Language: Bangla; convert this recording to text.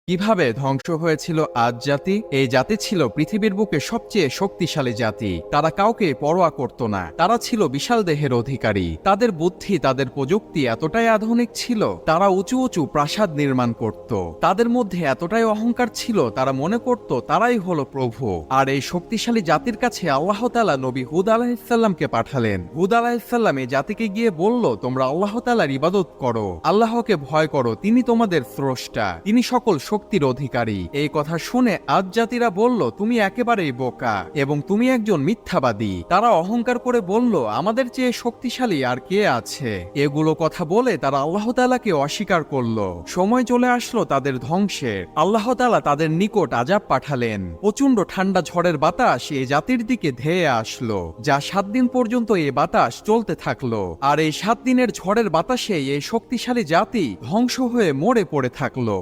কিভাবে ধ্বংস হয়েছিল আদ জাতি? এই জাতি ছিল পৃথিবীর বুকে সবচেয়ে শক্তিশালী জাতি। তারা কাউকে পরোয়া করত না। তারা ছিল বিশাল দেহের অধিকারী। তাদের বুদ্ধি, তাদের প্রযুক্তি এতটাই আধুনিক ছিল, তারা উঁচু উঁচু প্রাসাদ নির্মাণ করত। তাদের মধ্যে এতটাই অহংকার ছিল, তারা মনে করত তারাই হলো প্রভু। আর এই শক্তিশালী জাতির কাছে আল্লাহ তাআলা নবী হুদ আলাইহিসসালামকে পাঠালেন। হুদ আলাইহিসসালাম এই জাতিকে গিয়ে বলল, তোমরা আল্লাহ তাআলার ইবাদত করো, আল্লাহকে ভয় করো, তিনি তোমাদের স্রষ্টা, তিনি সকল শক্তির অধিকারী। এই কথা শুনে আদ জাতিরা বলল, তুমি একেবারেই বোকা এবং তুমি একজন মিথ্যাবাদী। তারা অহংকার করে বলল, আমাদের চেয়ে শক্তিশালী আর কে আছে? এগুলো কথা বলে তারা আল্লাহ তাআলাকে অস্বীকার করল। সময় চলে আসলো তাদের ধ্বংসের। আল্লাহ তাআলা তাদের নিকট আযাব পাঠালেন। প্রচন্ড ঠান্ডা ঝড়ের বাতাস এ জাতির দিকে ধেয়ে আসলো, যা 7 দিন পর্যন্ত এ বাতাস চলতে থাকলো। আর এই 7 দিনের ঝড়ের বাতাসে এই শক্তিশালী জাতি ধ্বংস হয়ে মরে পড়ে থাকলো।